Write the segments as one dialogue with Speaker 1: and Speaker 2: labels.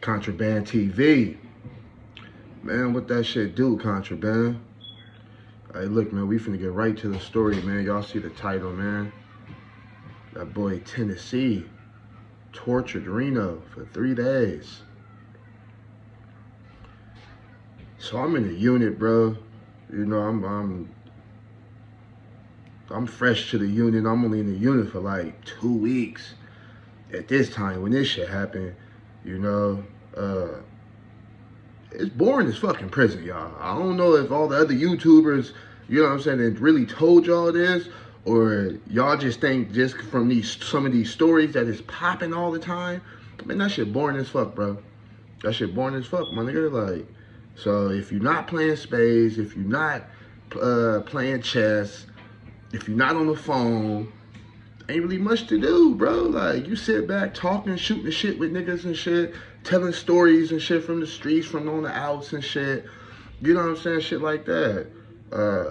Speaker 1: Contraband TV. Man, what that shit do, Contraband? Hey, look, man, we finna get right to the story, man. Y'all see the title, man. That boy Tennessee tortured Reno for 3 days. So I'm in the unit, bro. You know, I'm fresh to the unit. I'm only in the unit for like 2 weeks. At this time, when this shit happened, you know, it's boring as fucking prison, y'all. I don't know if all the other YouTubers, you know what I'm saying, that really told y'all this, or y'all just think just from some of these stories that is popping all the time. Man, that shit boring as fuck, bro. That shit boring as fuck, my nigga. Like, so if you're not playing spades, if you're not playing chess, if you're not on the phone, ain't really much to do, bro. Like, you sit back talking, shooting shit with niggas and shit, telling stories and shit from the streets, from on the outs and shit. You know what I'm saying? Shit like that.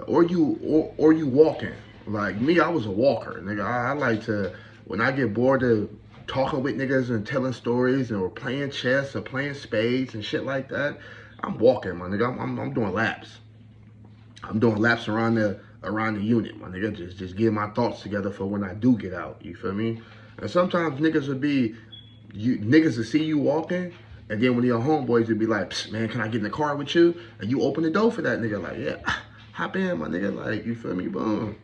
Speaker 1: Or you walking. Like me, I was a walker, nigga. I like to, when I get bored of talking with niggas and telling stories or playing chess or playing spades and shit like that, I'm walking, my nigga. I'm doing laps. I'm doing laps around the unit, my nigga. Just getting my thoughts together for when I do get out. You feel me? And sometimes niggas will see you walking, and then when your homeboys would be like, man, can I get in the car with you? And you open the door for that nigga, like, yeah, hop in, my nigga. Like, you feel me? Boom.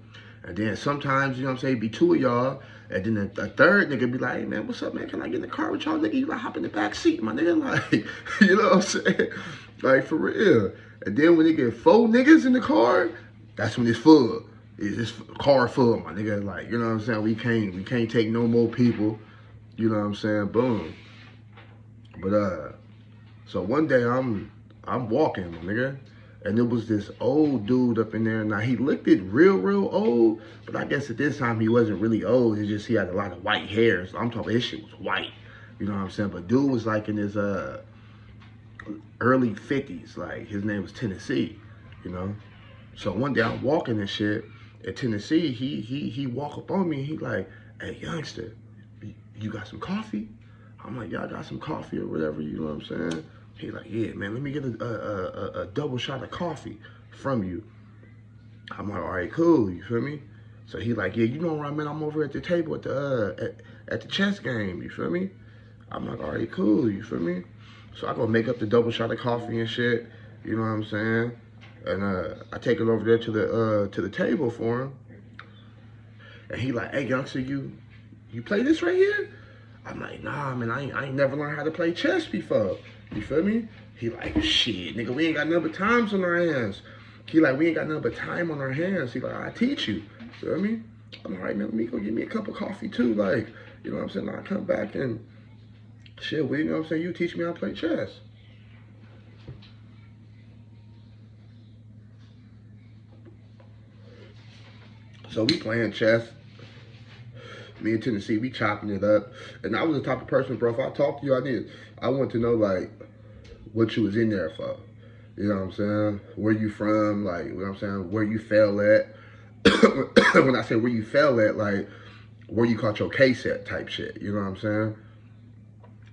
Speaker 1: And then sometimes, you know what I'm saying, be 2 of y'all, and then a third nigga be like, hey, man, what's up, man? Can I get in the car with y'all, nigga? You like hop in the back seat, my nigga. Like, you know what I'm saying? Like, for real. And then when they get 4 niggas in the car, that's when it's full. It's car full, my nigga. Like, you know what I'm saying? We can't take no more people. You know what I'm saying? Boom. But so one day I'm walking, my nigga, and there was this old dude up in there. Now he looked it real old, but I guess at this time he wasn't really old. It's just he had a lot of white hair. So I'm talking his shit was white. You know what I'm saying? But dude was like in his early 50s. Like, his name was Tennessee, you know? So one day I'm walking and shit at Tennessee. He walk up on me and he like, hey, youngster, you got some coffee? I'm like, yeah, I got some coffee or whatever, you know what I'm saying? He like, yeah, man, let me get a double shot of coffee from you. I'm like, all right, cool, you feel me? So he like, yeah, you know what, man, I'm over at the table at the chess game, you feel me? I'm like, all right, cool, you feel me? So I go make up the double shot of coffee and shit, you know what I'm saying? And I take it over there to the table for him. And he like, hey, youngster, you play this right here? I'm like, nah, man, I ain't never learned how to play chess before. You feel me? He like, shit, nigga, we ain't got nothing but times on our hands. He like, we ain't got nothing but time on our hands. He like, I teach you. You feel me? I'm all right, man, let me go get me a cup of coffee too. Like, you know what I'm saying? I come back and shit, you know what I'm saying? You teach me how to play chess. So we playing chess. Me and Tennessee, we chopping it up. And I was the type of person, bro, if I talk to you, I want to know, like, what you was in there for. You know what I'm saying? Where you from, like, you know what I'm saying? Where you fell at. When I say where you fell at, like, where you caught your case at type shit. You know what I'm saying?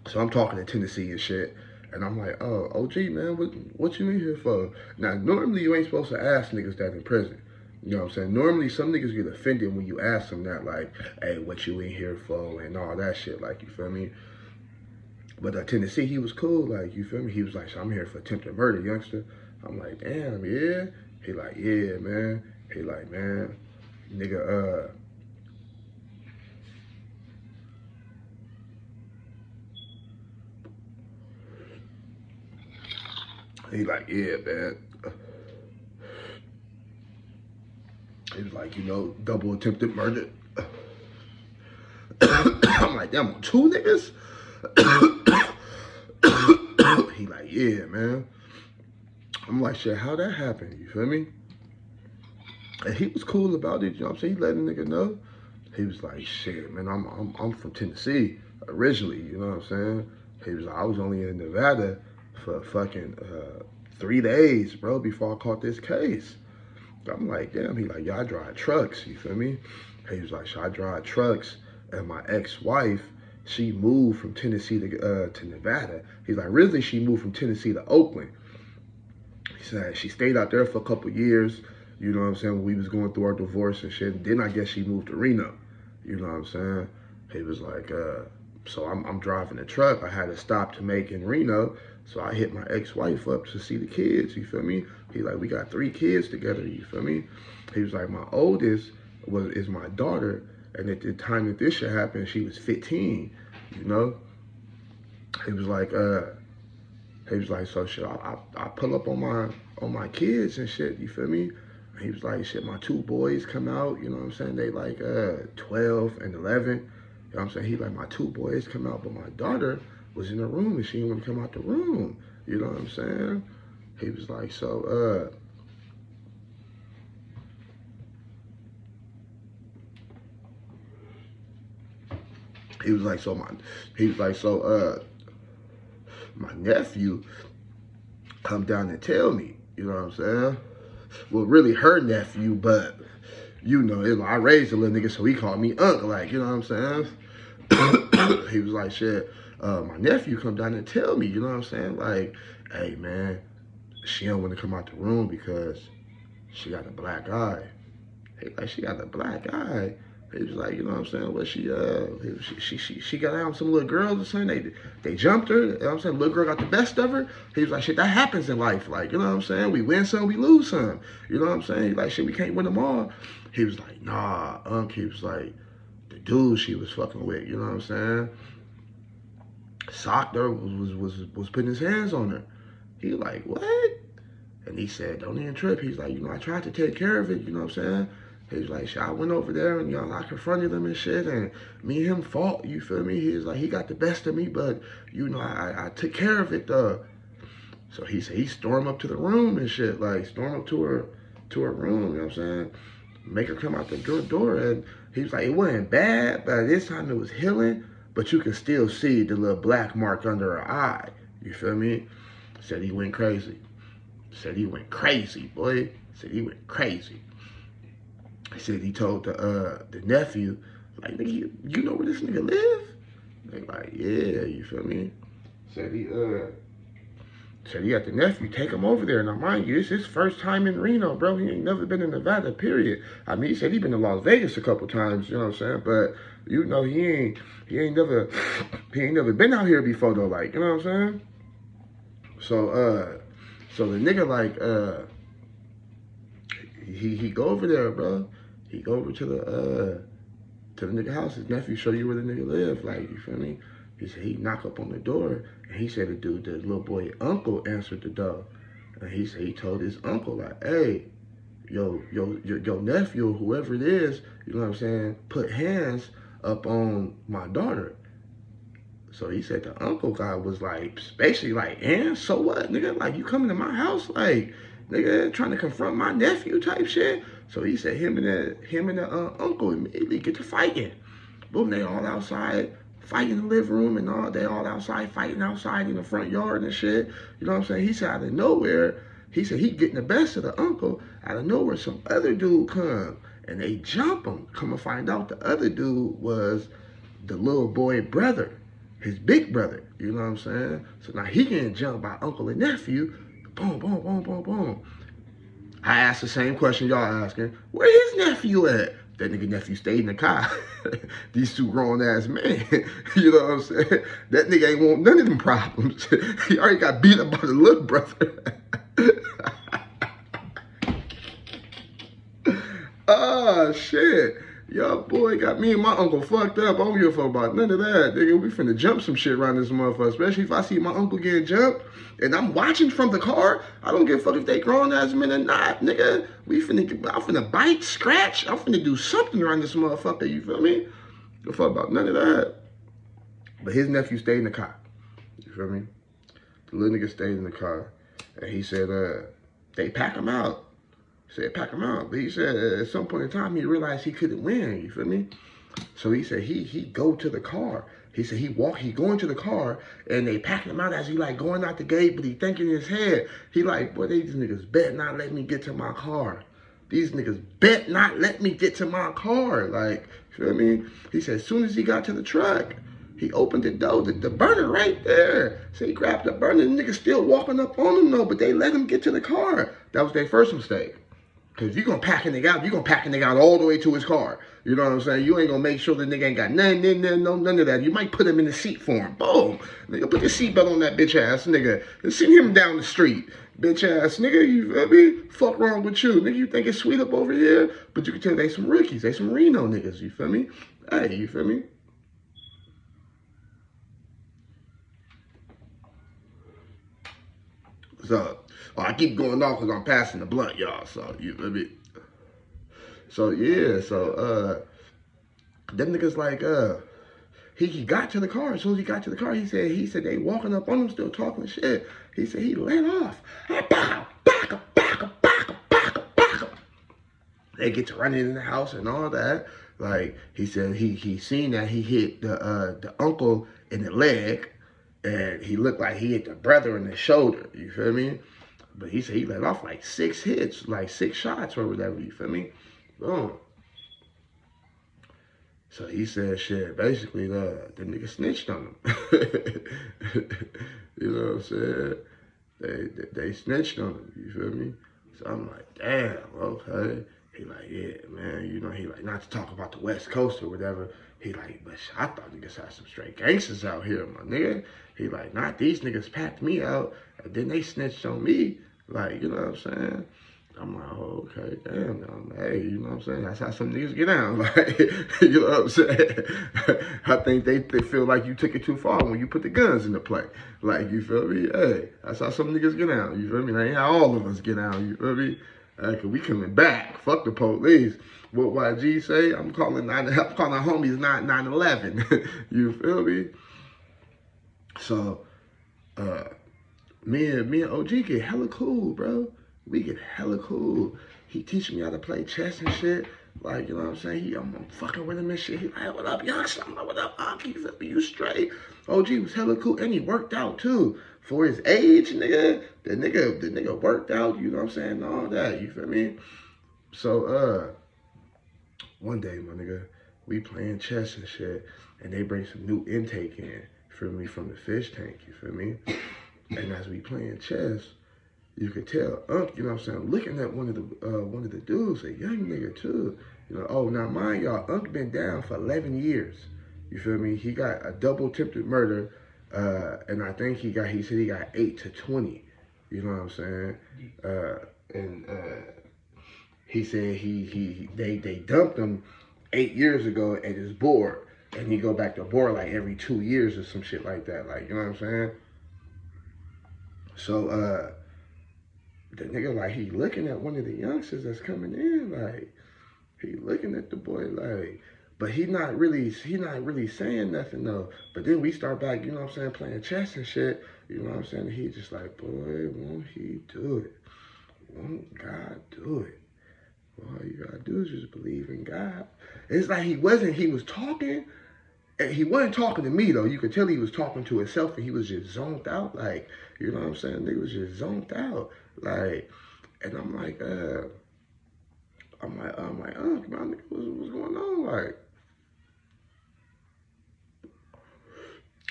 Speaker 1: So I'm talking to Tennessee and shit. And I'm like, oh, OG, man, what you in here for? Now, normally you ain't supposed to ask niggas that in prison. You know what I'm saying? Normally, some niggas get offended when you ask them that, like, hey, what you in here for, and all that shit, like, you feel me? But Tennessee, he was cool, like, you feel me? He was like, so I'm here for attempted murder, youngster. I'm like, damn, yeah? He like, yeah, man. He like, man, nigga, he like, yeah, man. He was like, you know, double attempted murder. I'm like, damn, on 2 niggas? He like, yeah, man. I'm like, shit, how that happened? You feel me? And he was cool about it, you know what I'm saying? He let a nigga know. He was like, shit, man, I'm from Tennessee originally, you know what I'm saying? He was like, I was only in Nevada for fucking 3 days, bro, before I caught this case. I'm like, damn. He like, yeah, I drive trucks, you feel me? He was like, so I drive trucks, and my ex-wife she moved from Tennessee to Nevada. He's like, originally she moved from Tennessee to Oakland. He said she stayed out there for a couple years, you know what I'm saying, when we was going through our divorce and shit. Then I guess she moved to Reno, you know what I'm saying. He was like, so I'm driving the truck. I had to stop to make in Reno. So I hit my ex-wife up to see the kids, you feel me? He like, we got 3 kids together, you feel me? He was like, my oldest is my daughter. And at the time that this shit happened, she was 15, you know? He was like, so shit, I pull up on my kids and shit, you feel me? And he was like, shit, my 2 boys come out, you know what I'm saying? They like 12 and 11. You know what I'm saying? He like, my 2 boys come out, but my daughter was in the room and she didn't want to come out the room. You know what I'm saying? He was like, so, my nephew come down and tell me, you know what I'm saying? Well, really her nephew, but, you know, I raised a little nigga, so he called me uncle, like, you know what I'm saying? He was like, shit, my nephew come down and tell me, you know what I'm saying? Like, hey, man, she don't want to come out the room because she got a black eye. Hey, like, she got a black eye. He was like, you know what I'm saying? Well, she got out with some little girls or something. They jumped her. You know what I'm saying? Little girl got the best of her. He was like, shit, that happens in life. Like, you know what I'm saying? We win some, we lose some. You know what I'm saying? He's like, shit, we can't win them all. He was like, nah, he was like, the dude she was fucking with, you know what I'm saying? Socked her, was putting his hands on her. He was like, what? And he said, don't even trip. He's like, you know, I tried to take care of it, you know what I'm saying? He was like, shit, I went over there and, you know, I confronted him and shit, and me and him fought, you feel me? He was like, he got the best of me, but, you know, I took care of it, though. So he said he stormed up to the room and shit, like, stormed up to her room, you know what I'm saying? Make her come out the door, and he was like, it wasn't bad, but this time it was healing, but you can still see the little black mark under her eye, you feel me? Said he went crazy. Said he went crazy, boy. Said he went crazy. He said he told the nephew, like, nigga, you know where this nigga live? They like, yeah, you feel me? Said he got the nephew, take him over there. Now, mind you, it's his first time in Reno, bro. He ain't never been in Nevada, period. I mean, he said he been to Las Vegas a couple times, you know what I'm saying? But, you know, he ain't never been out here before, though, like, you know what I'm saying? So the nigga, like, he go over there, bro. He go over to the nigga house. His nephew show you where the nigga live, like, you feel me? He said he knock up on the door, and he said the little boy uncle answered the door. And he said he told his uncle, like, hey, your nephew, whoever it is, you know what I'm saying, put hands up on my daughter. So he said the uncle guy was like, basically like, and so what, nigga? Like, you coming to my house, like, nigga, trying to confront my nephew type shit. So he said him and the uncle immediately get to fighting. Boom, they all outside fighting in the living room and all. They all outside fighting outside in the front yard and shit. You know what I'm saying? He said out of nowhere, he said he getting the best of the uncle. Out of nowhere, some other dude come and they jump him. Come and find out the other dude was the little boy brother, his big brother. You know what I'm saying? So now he getting jumped by uncle and nephew. Boom, boom, boom, boom, boom. I asked the same question y'all asking. Where his nephew at? That nigga nephew stayed in the car. These 2 grown ass men. You know what I'm saying? That nigga ain't want none of them problems. He already got beat up by the little brother. Oh shit. Y'all boy got me and my uncle fucked up. I don't give a fuck about none of that. Nigga, we finna jump some shit around this motherfucker. Especially if I see my uncle getting jumped and I'm watching from the car. I don't give a fuck if they grown ass men or not, nigga. I'm finna bite, scratch. I'm finna do something around this motherfucker, you feel me? Don't fuck about none of that. But his nephew stayed in the car. You feel me? The little nigga stayed in the car. And he said, they pack him out. He said, pack him out. But he said at some point in time, he realized he couldn't win, you feel me? So he said he go to the car. He said he go into the car, and they pack him out as he like going out the gate, but he thinking in his head, he like, boy, these niggas bet not let me get to my car. These niggas bet not let me get to my car. Like, you feel me? He said as soon as he got to the truck, He opened the door, the burner right there. So he grabbed the burner, the nigga still walking up on him though, but they let him get to the car. That was their first mistake. Cause you gonna pack a nigga out, you gonna pack a nigga out all the way to his car. You know what I'm saying? You ain't gonna make sure the nigga ain't got none of that. You might put him in the seat for him. Boom. Nigga, put the seatbelt on that bitch ass nigga. And send him down the street. Bitch ass nigga, you feel me? Fuck wrong with you. Nigga, you think it's sweet up over here? But you can tell they some rookies. They some Reno niggas, you feel me? Hey, you feel me? So, I keep going off because I'm passing the blunt, y'all. So, you feel me? So, yeah. So, them niggas like, he got to the car. As soon as he got to the car, he said they walking up on him still talking shit. He said he let off. They get to running in the house and all that. Like, he said he seen that he hit the uncle in the leg, and he looked like he hit the brother in the shoulder. You feel me? But he said he let off like 6 hits, like 6 shots or whatever. You feel me? Boom. So he said, shit, basically, the nigga snitched on him. You know what I'm saying? They snitched on him, you feel me? So I'm like, damn, okay. He like, yeah, man, you know, he like, not to talk about the West Coast or whatever. He like, but I thought niggas had some straight gangsters out here, my nigga. He like, not these niggas packed me out, and then they snitched on me. Like, you know what I'm saying? I'm like, oh, okay, damn. I'm like, hey, you know what I'm saying? That's how some niggas get down. Like, you know what I'm saying? I think they feel like you took it too far when you put the guns into play. Like, you feel me? Hey, that's how some niggas get down. You feel me? That ain't how all of us get down. You feel me? Cause we coming back. Fuck the police. What YG say? I'm calling homies 9/11. You feel me? So, me and OG get hella cool, bro. We get hella cool. He teaching me how to play chess and shit. Like, you know what I'm saying? I'm fucking with him and shit. He like, what up, youngster? I'm like, what up, Unc? You feel me? You straight? OG was hella cool. And he worked out, too. For his age, nigga. The nigga worked out, you know what I'm saying? All that, you feel me? So, one day, my nigga, we playing chess and shit. And they bring some new intake in, you feel me, from the fish tank, you feel me? And as we playing chess, you could tell Unc, you know what I'm saying, looking at one of the dudes, a young nigga too. You know, oh, now mind y'all, Unc been down for 11 years. You feel me? He got a double attempted murder, and I think he said he got 8 to 20. You know what I'm saying? And he said they dumped him 8 years ago at his board, and he go back to board like every 2 years or some shit like that. Like, you know what I'm saying? So, the nigga, like, he looking at one of the youngsters that's coming in, like, he looking at the boy, like, but he not really saying nothing, though. But then we start back, you know what I'm saying, playing chess and shit, you know what I'm saying? He just like, boy, won't he do it? Won't God do it? All you gotta do is just believe in God. It's like he was talking, and he wasn't talking to me, though. You could tell he was talking to himself, and he was just zoned out, like, you know what I'm saying? He was just zoned out. Like, and I'm like, my nigga, what's going on? Like,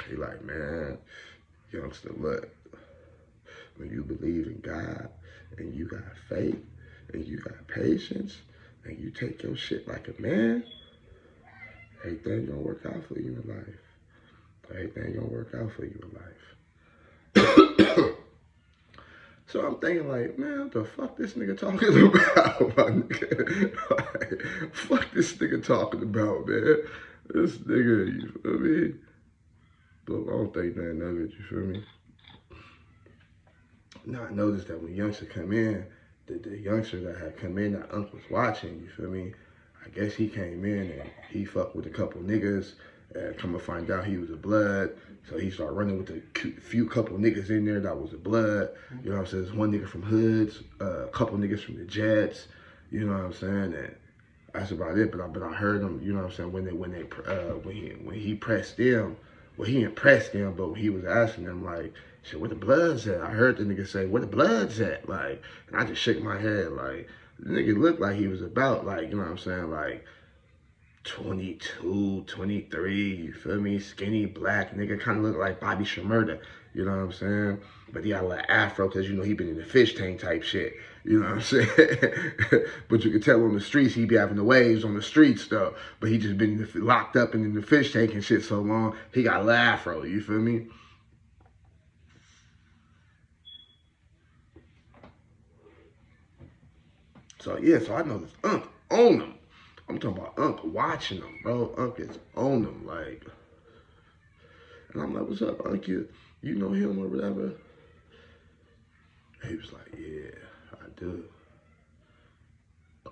Speaker 1: he like, man, youngster, look, when you believe in God and you got faith and you got patience and you take your shit like a man, everything gonna work out for you in life. Everything gonna work out for you in life. So I'm thinking like, man, what the fuck this nigga talking about, my nigga? Like, fuck this nigga talking about, man. This nigga, you feel me? But I don't think nothing of it, you feel me? Now I noticed that when youngsters come in, the youngster that had come in that Unc was watching, you feel me? I guess he came in and he fucked with a couple niggas. Come to find out he was a blood. So he started running with a few couple niggas in there that was a blood. You know what I'm saying? There's one nigga from Hoods, a couple niggas from the Jets. You know what I'm saying? And that's about it. But I heard him, you know what I'm saying, when he pressed them, well, he didn't press them, but he was asking them like, shit, where the bloods at? I heard the nigga say, where the bloods at? Like, and I just shook my head like, the nigga looked like he was about, like, you know what I'm saying, like, 22, 23, you feel me? Skinny, black, nigga kind of look like Bobby Shmurda, you know what I'm saying? But he got a little afro because, you know, he been in the fish tank type shit, you know what I'm saying? But you can tell on the streets, he be having the waves on the streets, though. But he just been locked up in the fish tank and shit so long, he got a little afro, you feel me? So, yeah, so I know this Unc on him. I'm talking about Unc watching him, bro. Unc is on him, like. And I'm like, what's up, Unc? You know him or whatever? He was like, yeah, I do.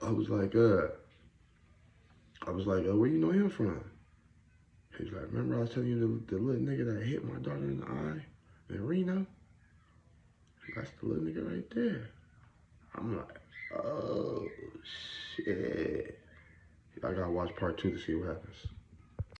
Speaker 1: I was like, where you know him from? He was like, remember I was telling you the little nigga that hit my daughter in the eye in Reno? That's the little nigga right there. I'm like, oh, shit. I gotta watch part 2 to see what happens.